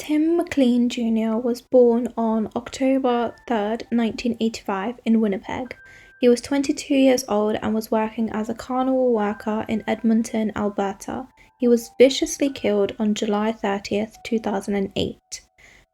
Tim McLean Jr. was born on October 3rd, 1985 in Winnipeg. He was 22 years old and was working as a carnival worker in Edmonton, Alberta. He was viciously killed on July 30th, 2008.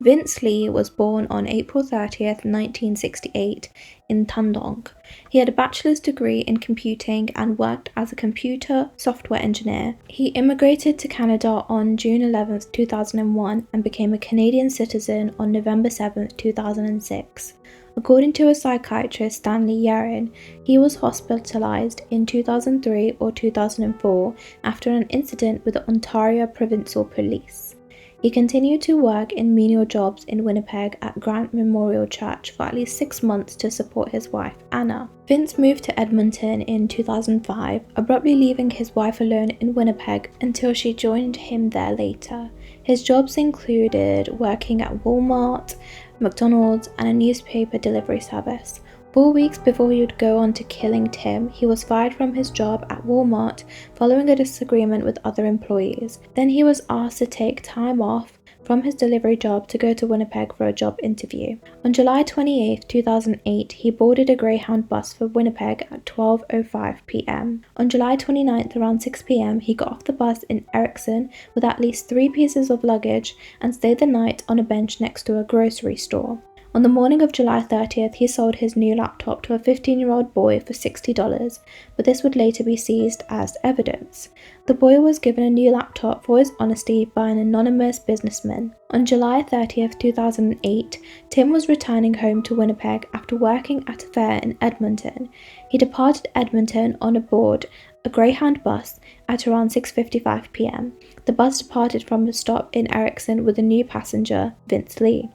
Vince Lee was born on April 30th, 1968 in Tundong. He had a bachelor's degree in computing and worked as a computer software engineer. He immigrated to Canada on June 11th, 2001 and became a Canadian citizen on November 7th, 2006. According to a psychiatrist, Stanley Yerin, he was hospitalized in 2003 or 2004 after an incident with the Ontario Provincial Police. He continued to work in menial jobs in Winnipeg at Grant Memorial Church for at least 6 months to support his wife, Anna. Vince moved to Edmonton in 2005, abruptly leaving his wife alone in Winnipeg until she joined him there later. His jobs included working at Walmart, McDonald's, and a newspaper delivery service. 4 weeks before he would go on to killing Tim, he was fired from his job at Walmart following a disagreement with other employees. Then he was asked to take time off from his delivery job to go to Winnipeg for a job interview. On July 28, 2008, he boarded a Greyhound bus for Winnipeg at 12:05 p.m. On July 29th, around 6 p.m., he got off the bus in Erickson with at least 3 pieces of luggage and stayed the night on a bench next to a grocery store. On the morning of July 30th, he sold his new laptop to a 15-year-old boy for $60, but this would later be seized as evidence. The boy was given a new laptop for his honesty by an anonymous businessman. On July 30th, 2008, Tim was returning home to Winnipeg after working at a fair in Edmonton. He departed Edmonton on board a Greyhound bus at around 6:55 p.m. The bus departed from a stop in Erickson with a new passenger, Vince Lee.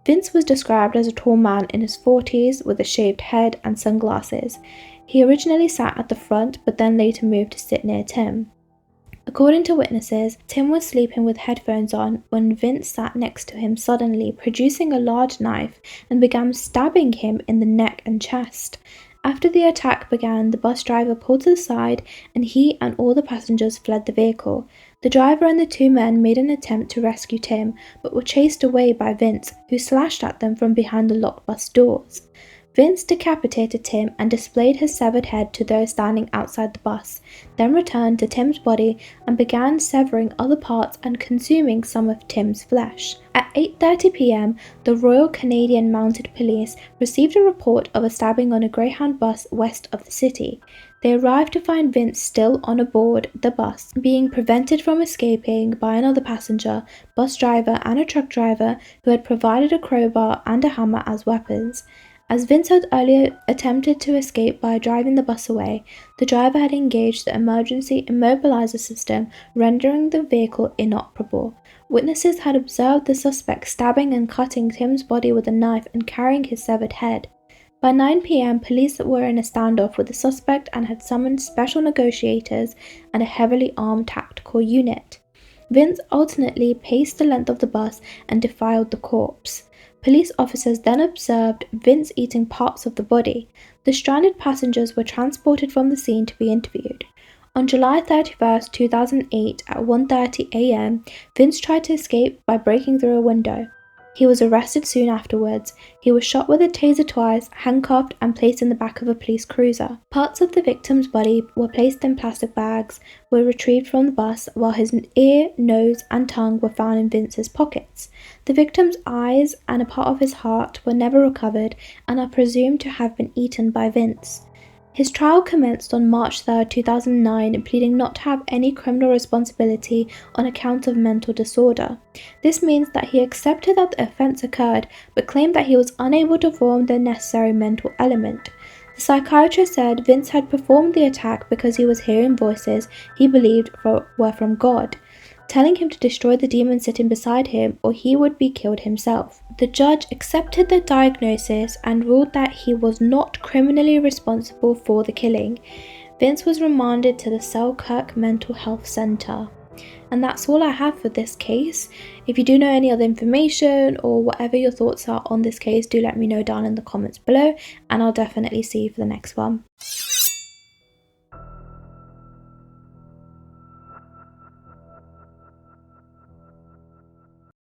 Vince was described as a tall man in his 40s with a shaved head and sunglasses. He originally sat at the front but then later moved to sit near Tim. According to witnesses, Tim was sleeping with headphones on when Vince sat next to him suddenly, producing a large knife and began stabbing him in the neck and chest. After the attack began, the bus driver pulled to the side and he and all the passengers fled the vehicle. The driver and the 2 men made an attempt to rescue Tim, but were chased away by Vince, who slashed at them from behind the locked bus doors. Vince decapitated Tim and displayed his severed head to those standing outside the bus, then returned to Tim's body and began severing other parts and consuming some of Tim's flesh. At 8:30 p.m, the Royal Canadian Mounted Police received a report of a stabbing on a Greyhound bus west of the city. They arrived to find Vince still on aboard the bus, being prevented from escaping by another passenger, bus driver and a truck driver who had provided a crowbar and a hammer as weapons. As Vince had earlier attempted to escape by driving the bus away, the driver had engaged the emergency immobilizer system, rendering the vehicle inoperable. Witnesses had observed the suspect stabbing and cutting Tim's body with a knife and carrying his severed head. By 9 p.m, police were in a standoff with the suspect and had summoned special negotiators and a heavily armed tactical unit. Vince alternately paced the length of the bus and defiled the corpse. Police officers then observed Vince eating parts of the body. The stranded passengers were transported from the scene to be interviewed. On July 31, 2008, at 1:30 a.m, Vince tried to escape by breaking through a window. He was arrested soon afterwards. He was shot with a taser twice, handcuffed, and placed in the back of a police cruiser. Parts of the victim's body were placed in plastic bags, were retrieved from the bus, while his ear, nose, and tongue were found in Vince's pockets. The victim's eyes and a part of his heart were never recovered and are presumed to have been eaten by Vince. His trial commenced on March 3, 2009, pleading not to have any criminal responsibility on account of mental disorder. This means that he accepted that the offence occurred, but claimed that he was unable to form the necessary mental element. The psychiatrist said Vince had performed the attack because he was hearing voices he believed were from God, telling him to destroy the demon sitting beside him or he would be killed himself. The judge accepted the diagnosis and ruled that he was not criminally responsible for the killing. Vince was remanded to the Selkirk Mental Health Centre. And that's all I have for this case. If you do know any other information or whatever your thoughts are on this case, do let me know down in the comments below, and I'll definitely see you for the next one.